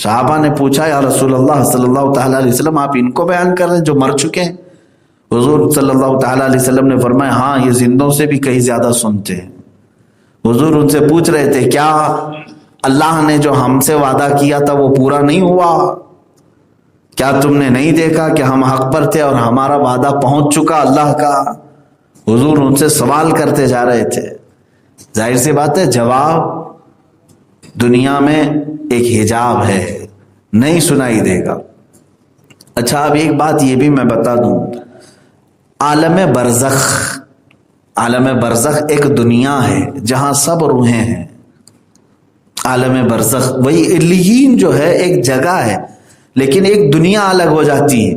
صحابہ نے پوچھا یا رسول اللہ صلی اللہ تعالیٰ علیہ وسلم آپ ان کو بیان کر رہے ہیں جو مر چکے ہیں؟ حضور صلی اللہ تعالیٰ علیہ وسلم نے فرمایا ہاں یہ زندوں سے بھی کہیں زیادہ سنتے ہیں۔ حضور ان سے پوچھ رہے تھے کیا اللہ نے جو ہم سے وعدہ کیا تھا وہ پورا نہیں ہوا؟ کیا تم نے نہیں دیکھا کہ ہم حق پر تھے اور ہمارا وعدہ پہنچ چکا اللہ کا؟ حضور ان سے سوال کرتے جا رہے تھے۔ ظاہر سی بات ہے جواب دنیا میں ایک حجاب ہے، نہیں سنائی دے گا۔ اچھا اب ایک بات یہ بھی میں بتا دوں، عالم برزخ ایک دنیا ہے جہاں سب روحیں ہیں۔ عالم برزخ وہی علیین جو ہے ایک جگہ ہے، لیکن ایک دنیا الگ ہو جاتی ہے۔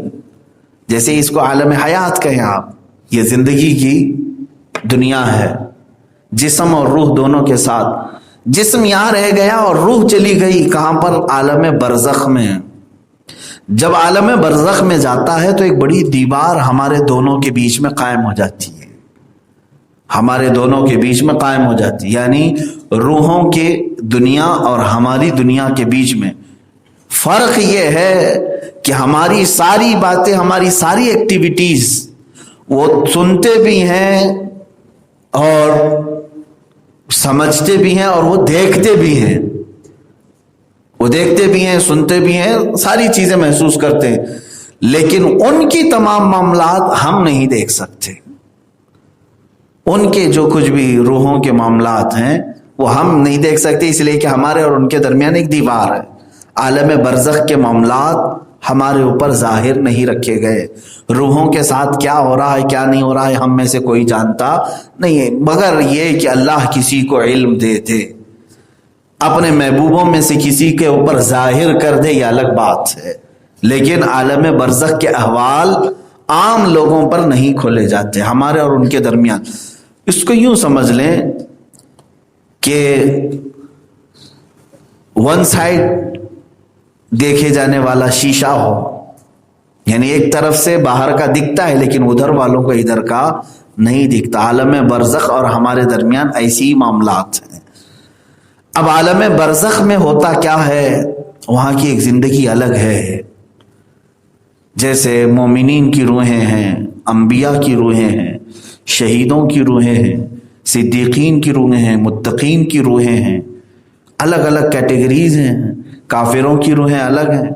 جیسے اس کو عالم حیات کہیں آپ، یہ زندگی کی دنیا ہے، جسم اور روح دونوں کے ساتھ۔ جسم یہاں رہ گیا اور روح چلی گئی کہاں پر؟ عالم برزخ میں۔ جب عالم برزخ میں جاتا ہے تو ایک بڑی دیوار ہمارے دونوں کے بیچ میں قائم ہو جاتی ہے، ہمارے دونوں کے بیچ میں قائم ہو جاتی ہے، یعنی روحوں کے دنیا اور ہماری دنیا کے بیچ میں فرق یہ ہے کہ ہماری ساری باتیں، ہماری ساری ایکٹیویٹیز وہ سنتے بھی ہیں اور سمجھتے بھی ہیں اور وہ دیکھتے بھی ہیں، وہ دیکھتے بھی ہیں، سنتے بھی ہیں، ساری چیزیں محسوس کرتے ہیں، لیکن ان کی تمام معاملات ہم نہیں دیکھ سکتے۔ ان کے جو کچھ بھی روحوں کے معاملات ہیں وہ ہم نہیں دیکھ سکتے، اس لیے کہ ہمارے اور ان کے درمیان ایک دیوار ہے۔ عالم برزخ کے معاملات ہمارے اوپر ظاہر نہیں رکھے گئے۔ روحوں کے ساتھ کیا ہو رہا ہے کیا نہیں ہو رہا ہے ہم میں سے کوئی جانتا نہیں ہے، مگر یہ کہ اللہ کسی کو علم دے دے، اپنے محبوبوں میں سے کسی کے اوپر ظاہر کر دے، یہ الگ بات ہے۔ لیکن عالم برزخ کے احوال عام لوگوں پر نہیں کھولے جاتے، ہمارے اور ان کے درمیان۔ اس کو یوں سمجھ لیں کہ ون سائڈ دیکھے جانے والا شیشہ ہو، یعنی ایک طرف سے باہر کا دکھتا ہے لیکن ادھر والوں کو ادھر کا نہیں دکھتا۔ عالم برزخ اور ہمارے درمیان ایسی معاملات ہیں۔ اب عالم برزخ میں ہوتا کیا ہے؟ وہاں کی ایک زندگی الگ ہے۔ جیسے مومنین کی روحیں ہیں، انبیاء کی روحیں ہیں، شہیدوں کی روحیں ہیں، صدیقین کی روحیں ہیں، متقین کی روحیں ہیں، الگ الگ کیٹیگریز ہیں۔ کافروں کی روحیں الگ ہیں۔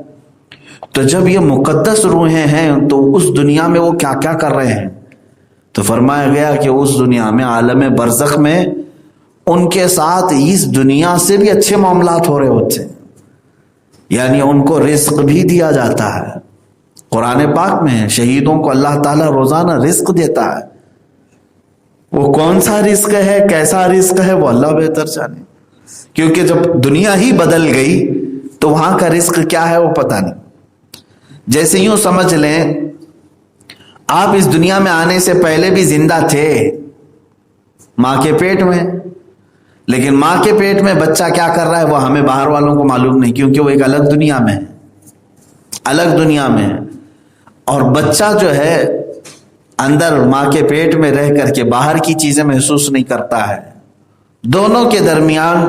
تو جب یہ مقدس روحیں ہیں تو اس دنیا میں وہ کیا کیا کر رہے ہیں؟ تو فرمایا گیا کہ اس دنیا میں عالم برزخ میں ان کے ساتھ اس دنیا سے بھی اچھے معاملات ہو رہے ہوتے ہیں، یعنی ان کو رزق بھی دیا جاتا ہے۔ قرآن پاک میں ہے شہیدوں کو اللہ تعالیٰ روزانہ رزق دیتا ہے۔ وہ کون سا رزق ہے، کیسا رزق ہے، وہ اللہ بہتر جانے، کیونکہ جب دنیا ہی بدل گئی تو وہاں کا رزق کیا ہے وہ پتہ نہیں۔ جیسے یوں سمجھ لیں آپ اس دنیا میں آنے سے پہلے بھی زندہ تھے ماں کے پیٹ میں، لیکن ماں کے پیٹ میں بچہ کیا کر رہا ہے وہ ہمیں باہر والوں کو معلوم نہیں، کیونکہ وہ ایک الگ دنیا میں ہے، الگ دنیا میں ہے۔ اور بچہ جو ہے اندر ماں کے پیٹ میں رہ کر کے باہر کی چیزیں محسوس نہیں کرتا ہے۔ دونوں کے درمیان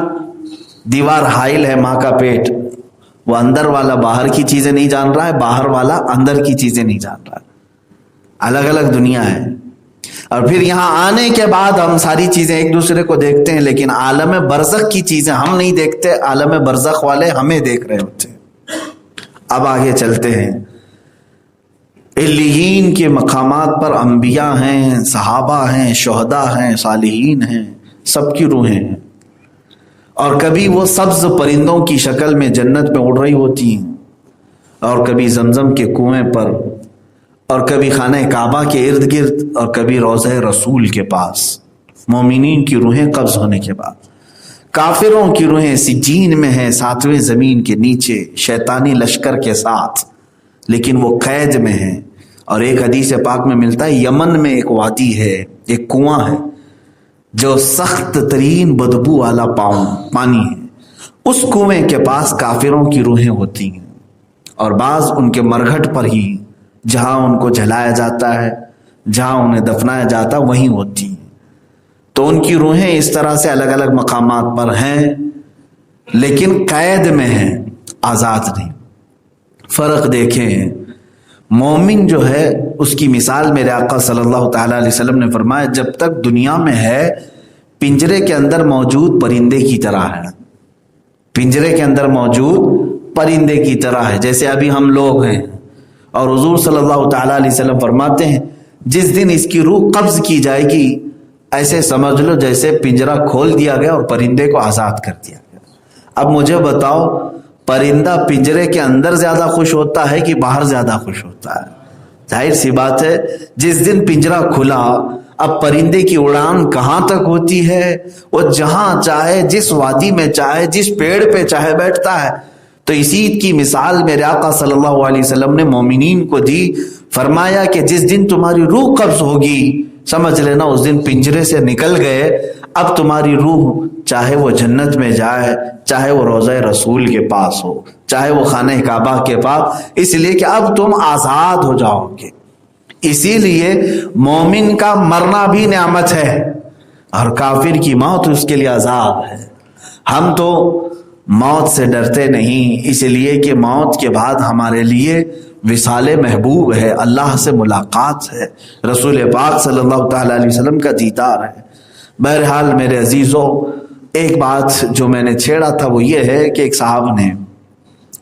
دیوار حائل ہے، ماں کا پیٹ، وہ اندر والا باہر کی چیزیں نہیں جان رہا ہے، باہر والا اندر کی چیزیں نہیں جان رہا ہے، الگ الگ دنیا ہے۔ اور پھر یہاں آنے کے بعد ہم ساری چیزیں ایک دوسرے کو دیکھتے ہیں، لیکن عالم برزخ کی چیزیں ہم نہیں دیکھتے، عالم برزخ والے ہمیں دیکھ رہے ہوتے ہیں۔ اب آگے چلتے ہیں۔ علیین کے مقامات پر انبیاء ہیں، صحابہ ہیں، شہداء ہیں، صالحین ہیں، سب کی روحیں ہیں، اور کبھی وہ سبز پرندوں کی شکل میں جنت میں اڑ رہی ہوتی ہیں، اور کبھی زمزم کے کنویں پر، اور کبھی خانہ کعبہ کے ارد گرد، اور کبھی روضہ رسول کے پاس۔ مومنین کی روحیں قبض ہونے کے بعد، کافروں کی روحیں سجین میں ہیں، ساتویں زمین کے نیچے شیطانی لشکر کے ساتھ، لیکن وہ قید میں ہیں۔ اور ایک حدیث پاک میں ملتا ہے یمن میں ایک وادی ہے، ایک کنواں ہے جو سخت ترین بدبو والا پانی ہے، اس کنویں کے پاس کافروں کی روحیں ہوتی ہیں، اور بعض ان کے مرگھٹ پر ہی جہاں ان کو جلایا جاتا ہے، جہاں انہیں دفنایا جاتا ہے وہیں ہوتی ہیں۔ تو ان کی روحیں اس طرح سے الگ الگ مقامات پر ہیں، لیکن قید میں ہیں۔ آزاد نہیں۔ فرق دیکھیں، مومن جو ہے اس کی مثال میرے آقا صلی اللہ تعالیٰ علیہ وسلم نے فرمایا جب تک دنیا میں ہے پنجرے کے اندر موجود پرندے کی طرح ہے، پنجرے کے اندر موجود پرندے کی طرح ہے، جیسے ابھی ہم لوگ ہیں۔ اور حضور صلی اللہ تعالیٰ علیہ وسلم فرماتے ہیں جس دن اس کی روح قبض کی جائے گی ایسے سمجھ لو جیسے پنجرہ کھول دیا گیا اور پرندے کو آزاد کر دیا گیا۔ اب مجھے بتاؤ پرندہ پنجرے کے اندر زیادہ خوش ہوتا ہے کہ باہر زیادہ خوش ہوتا ہے؟ ظاہر سی بات ہے جس دن پنجرہ کھلا اب پرندے کی اڑان کہاں تک ہوتی ہے؟ وہ جہاں چاہے، جس وادی میں چاہے، جس پیڑ پہ چاہے بیٹھتا ہے۔ تو اسی کی مثال میرے آقا صلی اللہ علیہ وسلم نے مومنین کو دی، فرمایا کہ جس دن تمہاری روح قبض ہوگی سمجھ لینا اس دن پنجرے سے نکل گئے، اب تمہاری روح چاہے وہ جنت میں جائے، چاہے وہ روضہ رسول کے پاس ہو، چاہے وہ خانہ کعبہ کے پاس، اس لیے کہ اب تم آزاد ہو جاؤ گے۔ اسی لیے مومن کا مرنا بھی نعمت ہے اور کافر کی موت اس کے لیے عذاب ہے۔ ہم تو موت سے ڈرتے نہیں، اس لیے کہ موت کے بعد ہمارے لیے وصال محبوب ہے، اللہ سے ملاقات ہے، رسول پاک صلی اللہ تعالیٰ علیہ وسلم کا دیدار ہے۔ بہرحال میرے عزیزوں، ایک بات جو میں نے چھیڑا تھا وہ یہ ہے کہ ایک صاحب نے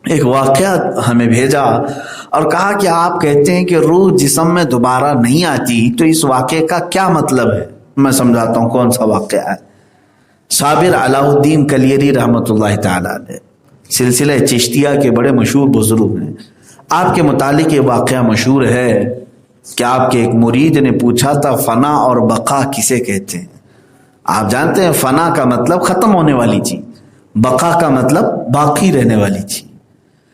ایک واقعہ ہمیں بھیجا اور کہا کہ آپ کہتے ہیں کہ روح جسم میں دوبارہ نہیں آتی، تو اس واقعے کا کیا مطلب ہے؟ میں سمجھاتا ہوں کون سا واقعہ ہے۔ صابر علاء الدین کلیری رحمۃ اللہ تعالیٰ علیہ سلسلہ چشتیہ کے بڑے مشہور بزرگ ہیں۔ آپ کے متعلق یہ واقعہ مشہور ہے کہ آپ کے ایک مرید نے پوچھا تھا فنا اور بقا کسے کہتے ہیں؟ آپ جانتے ہیں فنا کا مطلب ختم ہونے والی چیز، بقا کا مطلب باقی رہنے والی چیز۔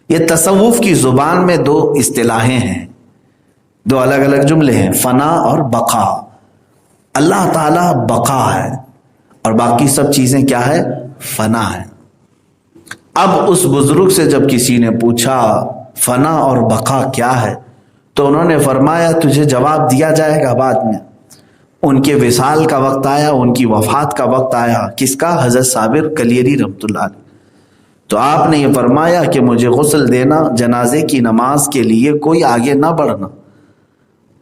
یہ تصوف کی زبان میں دو اصطلاحیں ہیں، دو الگ الگ جملے ہیں، فنا اور بقا۔ اللہ تعالیٰ بقا ہے اور باقی سب چیزیں کیا ہے؟ فنا ہے۔ اب اس بزرگ سے جب کسی نے پوچھا فنا اور بقا کیا ہے تو انہوں نے فرمایا تجھے جواب دیا جائے گا بعد میں۔ ان کے وصال کا وقت آیا، ان کی وفات کا وقت آیا، کس کا؟ حضرت صابر کلیری رحمۃ اللہ علیہ۔ تو آپ نے یہ فرمایا کہ مجھے غسل دینا، جنازے کی نماز کے لیے کوئی آگے نہ بڑھنا،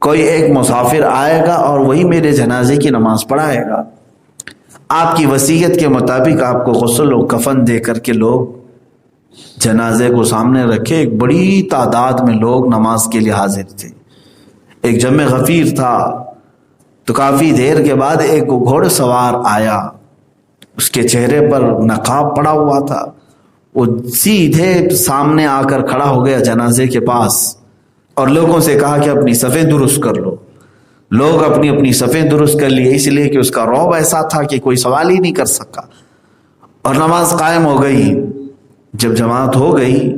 کوئی ایک مسافر آئے گا اور وہی میرے جنازے کی نماز پڑھائے گا۔ آپ کی وصیت کے مطابق آپ کو غسل و کفن دے کر کے لوگ جنازے کو سامنے رکھے، ایک بڑی تعداد میں لوگ نماز کے لیے حاضر تھے۔ ایک جمع غفیر تھا تو کافی دیر کے بعد ایک گھوڑ سوار آیا، اس کے چہرے پر نقاب پڑا ہوا تھا، وہ سیدھے سامنے آ کر کھڑا ہو گیا جنازے کے پاس اور لوگوں سے کہا کہ اپنی صفیں درست کر لو۔ لوگ اپنی اپنی صفیں درست کر لیے، اس لیے کہ اس کا رعب ایسا تھا کہ کوئی سوال ہی نہیں کر سکا، اور نماز قائم ہو گئی۔ جب جماعت ہو گئی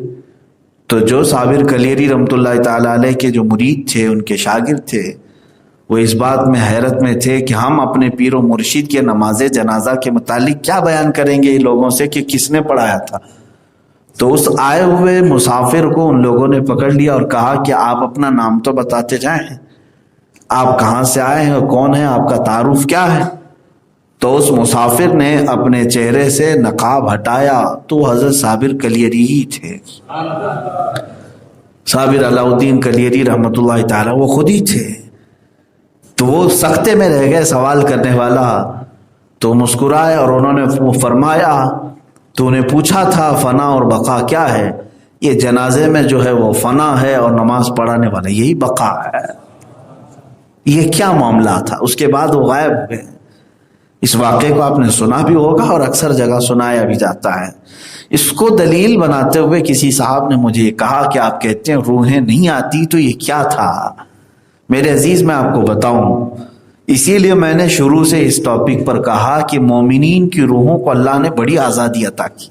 تو جو صابر کلیری رحمۃ اللہ تعالیٰ علیہ کے جو مرید تھے، ان کے شاگرد تھے، وہ اس بات میں حیرت میں تھے کہ ہم اپنے پیر و مرشد کے نماز جنازہ کے متعلق کیا بیان کریں گے لوگوں سے کہ کس نے پڑھایا تھا۔ تو اس آئے ہوئے مسافر کو ان لوگوں نے پکڑ لیا اور کہا کہ آپ اپنا نام تو بتاتے جائیں، آپ کہاں سے آئے ہیں، کون ہیں، آپ کا تعارف کیا ہے؟ تو اس مسافر نے اپنے چہرے سے نقاب ہٹایا تو حضرت صابر کلیری ہی تھے، صابر علاء الدین کلیری رحمۃ اللہ تعالی، وہ خود ہی تھے۔ تو وہ سختے میں رہ گئے سوال کرنے والا، تو مسکرائے اور انہوں نے فرمایا تو انہیں پوچھا تھا فنا اور بقا کیا ہے؟ یہ جنازے میں جو ہے وہ فنا ہے اور نماز پڑھانے والا یہی بقا ہے۔ یہ کیا معاملہ تھا؟ اس کے بعد وہ غائب ہو گئے۔ اس واقعے کو آپ نے سنا بھی ہوگا اور اکثر جگہ سنایا بھی جاتا ہے۔ اس کو دلیل بناتے ہوئے کسی صاحب نے مجھے کہا کہ آپ کہتے ہیں روحیں نہیں آتی، تو یہ کیا تھا؟ میرے عزیز میں آپ کو بتاؤں، اسی لیے میں نے شروع سے اس ٹاپک پر کہا کہ مومنین کی روحوں کو اللہ نے بڑی آزادی عطا کی،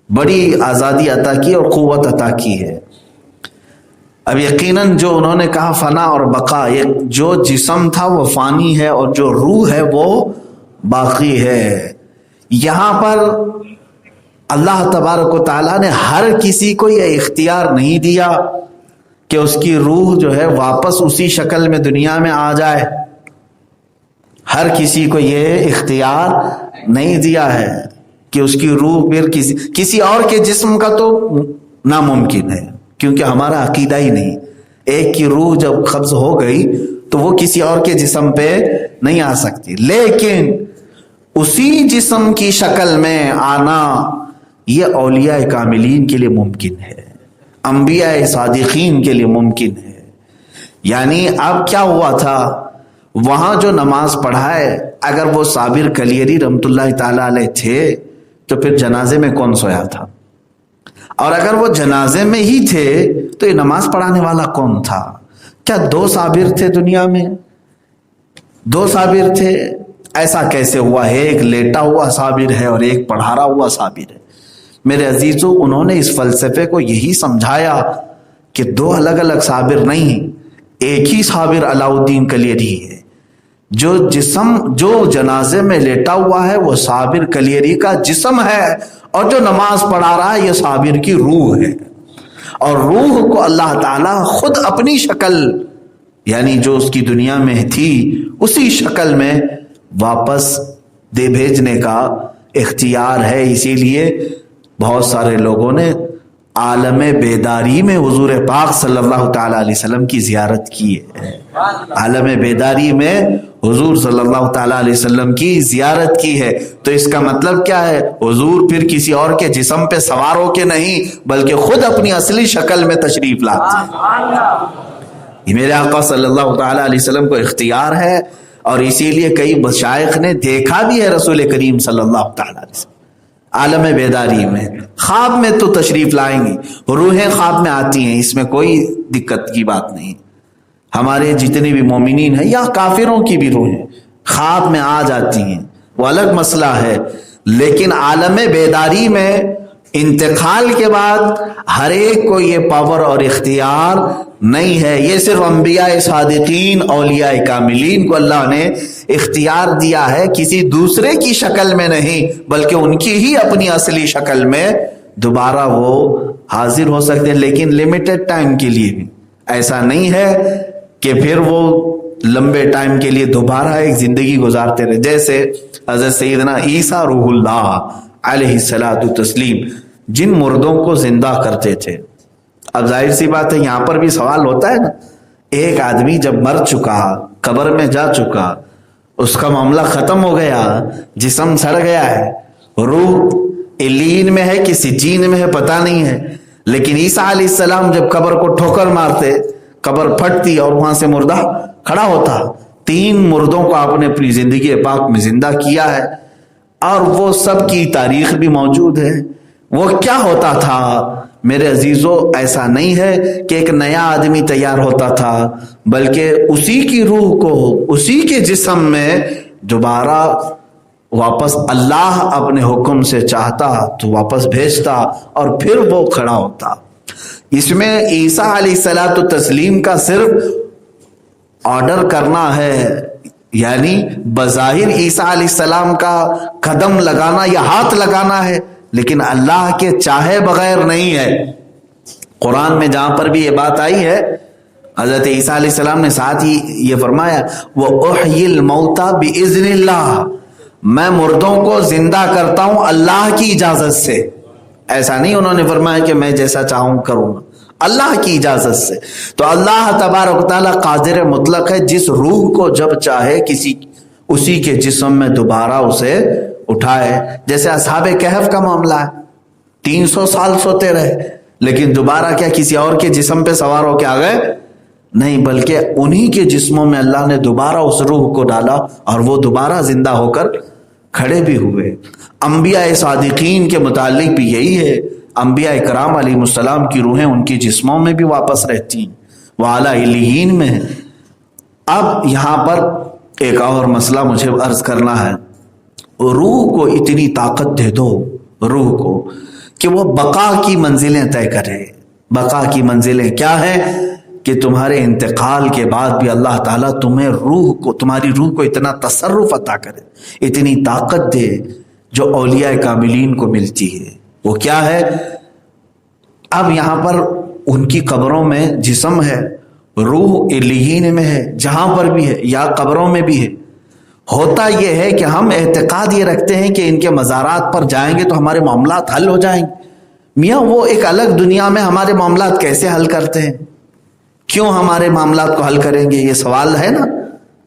بڑی آزادی عطا کی اور قوت عطا کی ہے۔ اب یقیناً جو انہوں نے کہا فنا اور بقا، جو جسم تھا وہ فانی ہے اور جو روح ہے وہ باقی ہے۔ یہاں پر اللہ تبارک و تعالیٰ نے ہر کسی کو یہ اختیار نہیں دیا کہ اس کی روح جو ہے واپس اسی شکل میں دنیا میں آ جائے، ہر کسی کو یہ اختیار نہیں دیا ہے کہ اس کی روح پھر کسی اور کے جسم کا تو ناممکن ہے، کیونکہ ہمارا عقیدہ ہی نہیں. ایک کی روح جب قبض ہو گئی تو وہ کسی اور کے جسم پہ نہیں آ سکتی، لیکن اسی جسم کی شکل میں آنا یہ اولیاء کاملین کے لیے ممکن ہے، انبیاء صادقین کے لیے ممکن ہے. یعنی اب کیا ہوا تھا، وہاں جو نماز پڑھائے اگر وہ صابر کلیری رحمت اللہ تعالی علیہ تھے تو پھر جنازے میں کون سویا تھا؟ اور اگر وہ جنازے میں ہی تھے تو یہ نماز پڑھانے والا کون تھا؟ کیا 2 صابر تھے دنیا میں؟ 2 صابر تھے؟ ایسا کیسے ہوا ہے؟ ایک لیٹا ہوا صابر ہے اور ایک پڑھا رہا ہوا صابر ہے. میرے عزیزو، انہوں نے اس فلسفے کو یہی سمجھایا کہ 2 الگ الگ صابر نہیں، ایک ہی صابر علاء الدین کلیری ہے. جو جنازے میں لیٹا ہوا ہے وہ صابر کلیری کا جسم ہے، اور جو نماز پڑھا رہا ہے یہ صابر کی روح ہے. اور روح کو اللہ تعالیٰ خود اپنی شکل، یعنی جو اس کی دنیا میں تھی اسی شکل میں واپس دے بھیجنے کا اختیار ہے. اسی لیے بہت سارے لوگوں نے عالم بیداری میں حضور پاک صلی اللہ تعالی علیہ وسلم کی زیارت کی ہے. عالم بیداری میں حضور صلی اللہ تعالی علیہ وسلم کی زیارت کی ہے. تو اس کا مطلب کیا ہے؟ حضور پھر کسی اور کے جسم پہ سوار ہو کے نہیں بلکہ خود اپنی اصلی شکل میں تشریف لاتے ہیں. یہ میرے آقا صلی اللہ تعالی علیہ وسلم کو اختیار ہے، اور اسی لیے کئی مشائخ نے دیکھا بھی ہے رسول کریم صلی اللہ تعالی علیہ وسلم عالم بیداری میں. خواب میں تو تشریف لائیں گی، روحیں خواب میں آتی ہیں، اس میں کوئی دقت کی بات نہیں. ہمارے جتنے بھی مومنین ہیں یا کافروں کی بھی روحیں خواب میں آ جاتی ہیں، وہ الگ مسئلہ ہے. لیکن عالم بیداری میں انتقال کے بعد ہر ایک کو یہ پاور اور اختیار نہیں ہے. یہ صرف انبیاء صادقین، اولیاء کاملین کو اللہ نے اختیار دیا ہے، کسی دوسرے کی شکل میں نہیں بلکہ ان کی ہی اپنی اصلی شکل میں دوبارہ وہ حاضر ہو سکتے ہیں، لیکن لمیٹڈ ٹائم کے لیے بھی. ایسا نہیں ہے کہ پھر وہ لمبے ٹائم کے لیے دوبارہ ایک زندگی گزارتے رہے. جیسے حضرت سیدنا عیسیٰ روح اللہ علیہ الصلوۃ والتسلیم جن مردوں کو زندہ کرتے تھے. اب ظاہر سی بات ہے یہاں پر بھی سوال ہوتا ہے نا، ایک آدمی جب مر چکا، قبر میں جا چکا، اس کا معاملہ ختم ہو گیا، جسم سڑ گیا ہے، روح علیین میں ہے کہ سجین میں ہے پتہ نہیں ہے، لیکن عیسیٰ علیہ السلام جب قبر کو ٹھوکر مارتے، قبر پھٹتی اور وہاں سے مردہ کھڑا ہوتا. 3 مردوں کو آپ نے اپنی زندگی پاک میں زندہ کیا ہے، اور وہ سب کی تاریخ بھی موجود ہے. وہ کیا ہوتا تھا میرے عزیزو؟ ایسا نہیں ہے کہ ایک نیا آدمی تیار ہوتا تھا، بلکہ اسی کی روح کو اسی کے جسم میں دوبارہ واپس اللہ اپنے حکم سے چاہتا تو واپس بھیجتا اور پھر وہ کھڑا ہوتا. اس میں عیسیٰ علیہ الصلوۃ والتسلیم کا صرف آرڈر کرنا ہے، یعنی بظاہر عیسیٰ علیہ السلام کا قدم لگانا یا ہاتھ لگانا ہے، لیکن اللہ کے چاہے بغیر نہیں ہے. قرآن میں جہاں پر بھی یہ بات آئی ہے، حضرت عیسیٰ علیہ السلام نے ساتھ ہی یہ فرمایا وَأُحْيِي الْمَوْتَى بِإِذْنِ اللَّهِ، میں مردوں کو زندہ کرتا ہوں اللہ کی اجازت سے. ایسا نہیں انہوں نے فرمایا کہ میں جیسا چاہوں کروں گا، اللہ کی اجازت سے. تو اللہ تبارک و تعالیٰ قادر مطلق ہے، جس روح کو جب چاہے اسی کے جسم میں دوبارہ اسے اٹھائے. جیسے اصحاب کہف کا معاملہ ہے، 300 سال سوتے رہے لیکن دوبارہ کیا کسی اور کے جسم پہ سوار ہو کے آ گئے؟ نہیں، بلکہ انہی کے جسموں میں اللہ نے دوبارہ اس روح کو ڈالا اور وہ دوبارہ زندہ ہو کر کھڑے بھی ہوئے. انبیاء صادقین کے متعلق بھی یہی ہے، انبیاء کرام علیہ السلام کی روحیں ان کی جسموں میں بھی واپس رہتی ہیں، وہ اعلیٰ علیین میں ہیں. اب یہاں پر ایک اور مسئلہ مجھے عرض کرنا ہے. روح کو اتنی طاقت دے دو روح کو کہ وہ بقا کی منزلیں طے کرے. بقا کی منزلیں کیا ہے؟ کہ تمہارے انتقال کے بعد بھی اللہ تعالیٰ تمہیں تمہاری روح کو اتنا تصرف عطا کرے، اتنی طاقت دے جو اولیاء کاملین کو ملتی ہے. وہ کیا ہے؟ اب یہاں پر ان کی قبروں میں جسم ہے، روح علیین میں ہے، جہاں پر بھی ہے یا قبروں میں بھی ہے. ہوتا یہ ہے کہ ہم اعتقاد یہ رکھتے ہیں کہ ان کے مزارات پر جائیں گے تو ہمارے معاملات حل ہو جائیں گے۔ میاں وہ ایک الگ دنیا میں ہمارے معاملات کیسے حل کرتے ہیں؟ کیوں ہمارے معاملات کو حل کریں گے؟ یہ سوال ہے نا،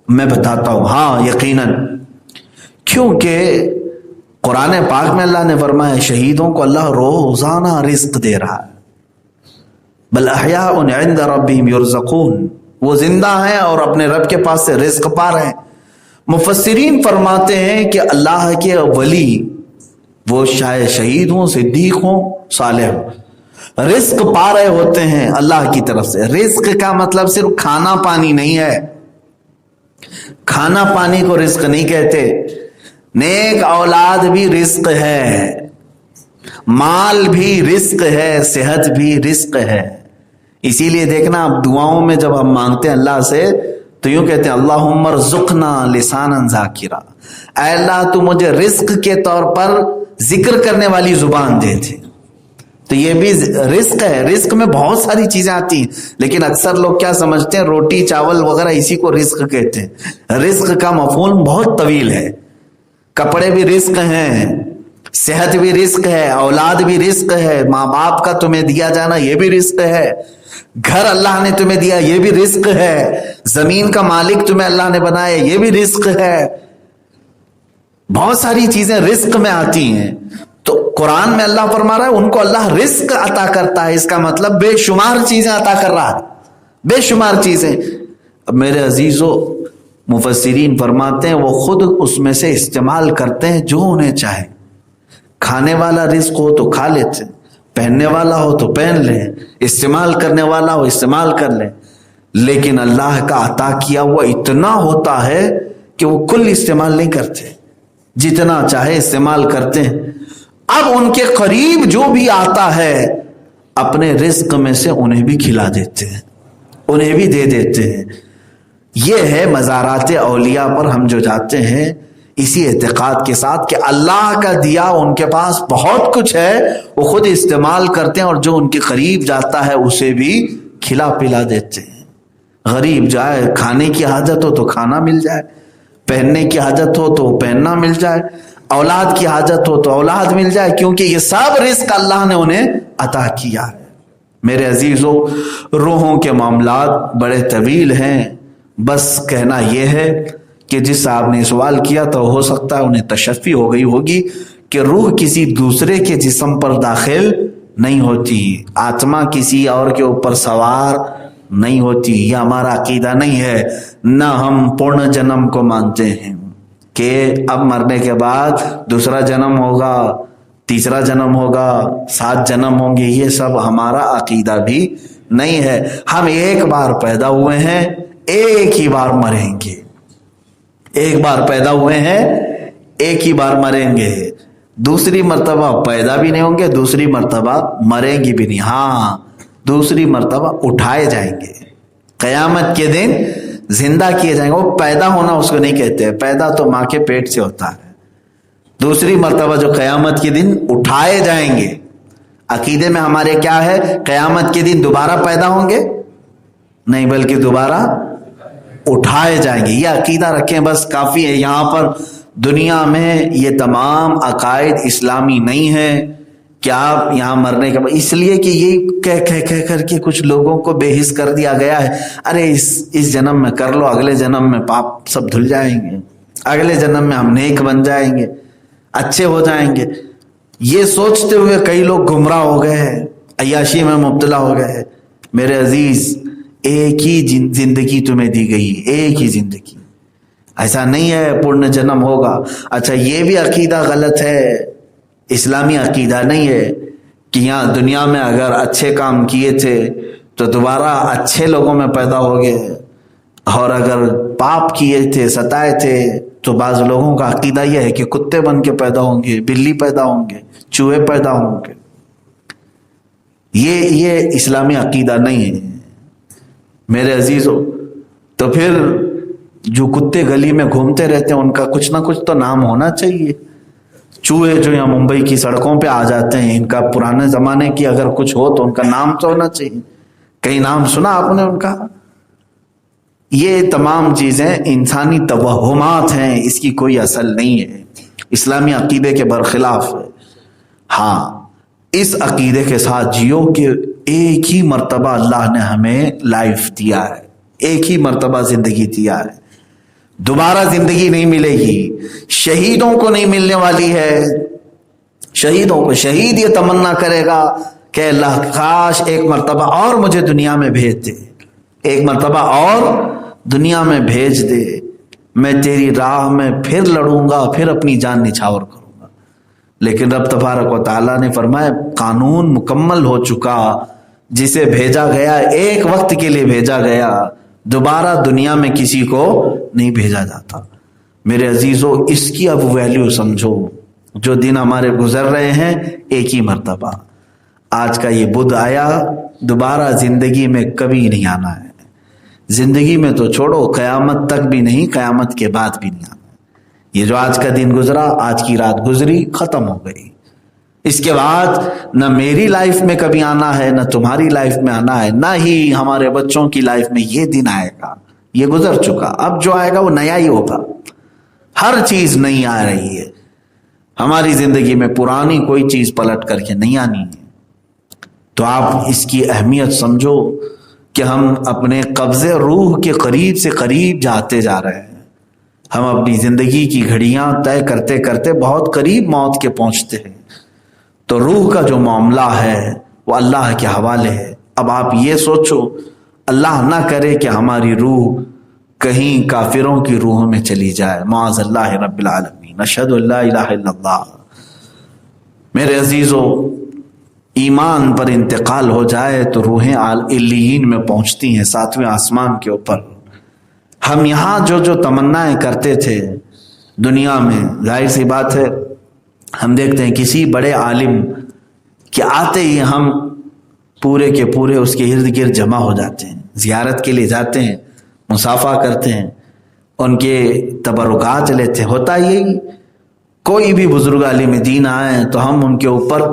میں بتاتا ہوں۔ ہاں یقیناً، کیونکہ قرآن پاک میں اللہ نے فرمایا شہیدوں کو اللہ روزانہ رزق دے رہا ہے۔ بل احیاء عند ربهم یرزقون، وہ زندہ ہیں اور اپنے رب کے پاس سے رزق پا رہے ہیں۔ مفسرین فرماتے ہیں کہ اللہ کے ولی، وہ شاید شہید ہوں، صدیق ہوں، صالح ہوں، رزق پا رہے ہوتے ہیں اللہ کی طرف سے۔ رزق کا مطلب صرف کھانا پانی نہیں ہے، کھانا پانی کو رزق نہیں کہتے، نیک اولاد بھی رزق ہے، مال بھی رزق ہے، صحت بھی رزق ہے۔ اسی لیے دیکھنا اب دعاؤں میں جب ہم مانگتے ہیں اللہ سے تو یوں کہتے ہیں اللہم ارزقنا لسانا ذاکرا، اے اللہ تو مجھے رزق کے طور پر ذکر کرنے والی زبان دے دے۔ تو یہ بھی رزق ہے۔ رزق میں بہت ساری چیزیں آتی ہیں، لیکن اکثر لوگ کیا سمجھتے ہیں، روٹی چاول وغیرہ اسی کو رزق کہتے ہیں۔ رزق کا مفہوم بہت طویل ہے۔ کپڑے بھی رزق ہیں، صحت بھی رزق ہے، اولاد بھی رزق ہے، ماں باپ کا تمہیں دیا جانا یہ بھی رزق ہے، گھر اللہ نے تمہیں دیا یہ بھی رزق ہے، زمین کا مالک تمہیں اللہ نے بنایا یہ بھی رزق ہے۔ بہت ساری چیزیں رزق میں آتی ہیں۔ تو قرآن میں اللہ فرما رہا ہے ان کو اللہ رزق عطا کرتا ہے، اس کا مطلب بے شمار چیزیں عطا کر رہا ہے، بے شمار چیزیں۔ اب میرے عزیزو، مفسرین فرماتے ہیں وہ خود اس میں سے استعمال کرتے ہیں جو انہیں چاہے۔ کھانے والا رزق ہو تو کھا لیتے، پہننے والا ہو تو پہن لیں، استعمال کرنے والا ہو استعمال کر لیں، لیکن اللہ کا عطا کیا ہوا اتنا ہوتا ہے کہ وہ کل استعمال نہیں کرتے، جتنا چاہے استعمال کرتے ہیں۔ اب ان کے قریب جو بھی آتا ہے اپنے رزق میں سے انہیں بھی کھلا دیتے ہیں، انہیں بھی دے دیتے ہیں۔ یہ ہے مزارات اولیاء پر ہم جو جاتے ہیں اسی اعتقاد کے ساتھ کہ اللہ کا دیا ان کے پاس بہت کچھ ہے، وہ خود استعمال کرتے ہیں اور جو ان کے قریب جاتا ہے اسے بھی کھلا پلا دیتے ہیں۔ غریب جائے، کھانے کی حاجت ہو تو کھانا مل جائے، پہننے کی حاجت ہو تو پہننا مل جائے، اولاد کی حاجت ہو تو اولاد مل جائے، کیونکہ یہ سب رزق اللہ نے انہیں عطا کیا ہے۔ میرے عزیزو، روحوں کے معاملات بڑے طویل ہیں، بس کہنا یہ ہے کہ جس صاحب نے سوال کیا تو ہو سکتا ہے انہیں تشفی ہو گئی ہوگی کہ روح کسی دوسرے کے جسم پر داخل نہیں ہوتی، آتما کسی اور کے اوپر سوار نہیں ہوتی۔ یہ ہمارا عقیدہ نہیں ہے، نہ ہم پورن جنم کو مانتے ہیں کہ اب مرنے کے بعد دوسرا جنم ہوگا، تیسرا جنم ہوگا، 7 جنم ہوں گے، یہ سب ہمارا عقیدہ بھی نہیں ہے۔ ہم ایک بار پیدا ہوئے ہیں، ایک ہی بار مریں گے، ایک بار پیدا ہوئے ہیں ایک ہی بار مریں گے، دوسری مرتبہ پیدا بھی نہیں ہوں گے، دوسری مرتبہ مریں گی بھی نہیں۔ ہاں، دوسری مرتبہ اٹھائے جائیں گے، قیامت کے دن زندہ کیے جائیں گے۔ وہ پیدا ہونا اس کو نہیں کہتے، پیدا تو ماں کے پیٹ سے ہوتا ہے۔ دوسری مرتبہ جو قیامت کے دن اٹھائے جائیں گے، عقیدے میں ہمارے کیا ہے، قیامت کے دن دوبارہ پیدا ہوں گے نہیں، بلکہ دوبارہ اٹھائے جائیں گے۔ یہ عقیدہ رکھیں، بس کافی ہے۔ یہاں پر دنیا میں یہ تمام عقائد اسلامی نہیں ہے کہ آپ یہاں مرنے کے بعد، اس لیے کہ یہ کہہ کر کے کچھ لوگوں کو بے حس کر دیا گیا ہے، ارے اس جنم میں کر لو، اگلے جنم میں پاپ سب دھل جائیں گے، اگلے جنم میں ہم نیک بن جائیں گے، اچھے ہو جائیں گے۔ یہ سوچتے ہوئے کئی لوگ گمراہ ہو گئے ہیں، عیاشی میں مبتلا ہو گئے ہیں۔ میرے عزیز، ایک ہی زندگی تمہیں دی گئی، ایک ہی زندگی، ایسا نہیں ہے پورن جنم ہوگا۔ اچھا، یہ بھی عقیدہ غلط ہے، اسلامی عقیدہ نہیں ہے کہ یہاں دنیا میں اگر اچھے کام کیے تھے تو دوبارہ اچھے لوگوں میں پیدا ہو گئے، اور اگر پاپ کیے تھے، ستائے تھے، تو بعض لوگوں کا عقیدہ یہ ہے کہ کتے بن کے پیدا ہوں گے، بلی پیدا ہوں گے، چوہے پیدا ہوں گے۔ یہ اسلامی عقیدہ نہیں ہے میرے عزیزو۔ تو پھر جو کتے گلی میں گھومتے رہتے ہیں ان کا کچھ نہ کچھ تو نام ہونا چاہیے۔ چوہے جو یہاں ممبئی کی سڑکوں پہ آ جاتے ہیں، ان کا پرانے زمانے کی اگر کچھ ہو تو ان کا نام تو ہونا چاہیے۔ کہیں نام سنا آپ نے ان کا؟ یہ تمام چیزیں انسانی توہمات ہیں، اس کی کوئی اصل نہیں ہے، اسلامی عقیدے کے برخلاف ہے۔ ہاں اس عقیدے کے ساتھ جیو کہ ایک ہی مرتبہ اللہ نے ہمیں لائف دیا ہے، ایک ہی مرتبہ زندگی دیا ہے، دوبارہ زندگی نہیں ملے گی، شہیدوں کو نہیں ملنے والی ہے۔ شہیدوں کو، شہید یہ تمنا کرے گا کہ اللہ کاش ایک مرتبہ اور مجھے دنیا میں بھیج دے، ایک مرتبہ اور دنیا میں بھیج دے، میں تیری راہ میں پھر لڑوں گا، پھر اپنی جان نچھاور کروں گا۔ لیکن رب تبارک و تعالیٰ نے فرمایا قانون مکمل ہو چکا، جسے بھیجا گیا ایک وقت کے لیے بھیجا گیا، دوبارہ دنیا میں کسی کو نہیں بھیجا جاتا۔ میرے عزیزو اس کی اب ویلیو سمجھو، جو دن ہمارے گزر رہے ہیں ایک ہی مرتبہ، آج کا یہ بدھ آیا، دوبارہ زندگی میں کبھی نہیں آنا ہے، زندگی میں تو چھوڑو قیامت تک بھی نہیں، قیامت کے بعد بھی نہیں آنا۔ یہ جو آج کا دن گزرا، آج کی رات گزری، ختم ہو گئی، اس کے بعد نہ میری لائف میں کبھی آنا ہے، نہ تمہاری لائف میں آنا ہے، نہ ہی ہمارے بچوں کی لائف میں یہ دن آئے گا، یہ گزر چکا۔ اب جو آئے گا وہ نیا ہی ہوگا، ہر چیز نئی آ رہی ہے، ہماری زندگی میں پرانی کوئی چیز پلٹ کر کے نہیں آنی ہے۔ تو آپ اس کی اہمیت سمجھو کہ ہم اپنے قبضے روح کے قریب سے قریب جاتے جا رہے ہیں، ہم اپنی زندگی کی گھڑیاں طے کرتے کرتے بہت قریب موت کے پہنچتے ہیں۔ تو روح کا جو معاملہ ہے وہ اللہ کے حوالے ہے۔ اب آپ یہ سوچو، اللہ نہ کرے کہ ہماری روح کہیں کافروں کی روحوں میں چلی جائے، معاذ اللہ رب العالمین، اشہد ان لا الہ الا اللہ۔ میرے عزیزو ایمان پر انتقال ہو جائے تو روحیں علیین میں پہنچتی ہیں، 7ویں آسمان کے اوپر۔ ہم یہاں جو جو تمنائیں کرتے تھے دنیا میں، ظاہر سی بات ہے ہم دیکھتے ہیں کسی بڑے عالم کہ آتے ہی ہم پورے کے پورے اس کے ارد گرد جمع ہو جاتے ہیں، زیارت کے لیے جاتے ہیں، مصافحہ کرتے ہیں، ان کے تبرکات لیتے ہیں۔ ہوتا یہی کوئی بھی بزرگ عالم دین آئیں تو ہم ان کے اوپر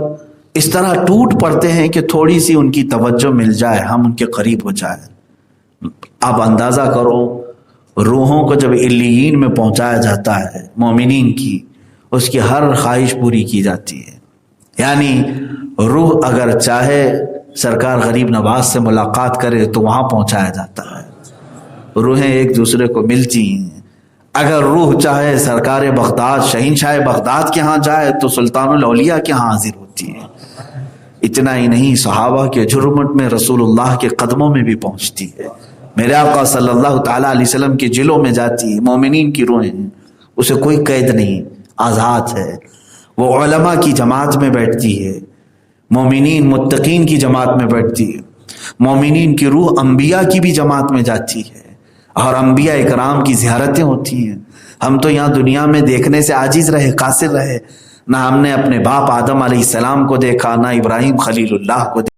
اس طرح ٹوٹ پڑتے ہیں کہ تھوڑی سی ان کی توجہ مل جائے، ہم ان کے قریب ہو جائیں۔ آپ اندازہ کرو روحوں کو جب علیین میں پہنچایا جاتا ہے مومنین کی، اس کی ہر خواہش پوری کی جاتی ہے۔ یعنی روح اگر چاہے سرکار غریب نواز سے ملاقات کرے تو وہاں پہنچایا جاتا ہے، روحیں ایک دوسرے کو ملتی ہیں۔ اگر روح چاہے سرکار بغداد، شہنشاہ بغداد کے ہاں جائے تو سلطان الاولیاء کے ہاں حاضر ہوتی ہے۔ اتنا ہی نہیں، صحابہ کے جرمٹ میں رسول اللہ کے قدموں میں بھی پہنچتی ہے، میرے آقا صلی اللہ تعالیٰ علیہ وسلم کے جلوں میں جاتی ہے۔ مومنین کی روحیں، اسے کوئی قید نہیں، آزاد ہے، وہ علماء کی جماعت میں بیٹھتی ہے، مومنین متقین کی جماعت میں بیٹھتی ہے، مومنین کی روح انبیاء کی بھی جماعت میں جاتی ہے، اور انبیاء اکرام کی زیارتیں ہوتی ہیں۔ ہم تو یہاں دنیا میں دیکھنے سے عاجز رہے، قاصر رہے، نہ ہم نے اپنے باپ آدم علیہ السلام کو دیکھا، نہ ابراہیم خلیل اللہ کو دیکھا۔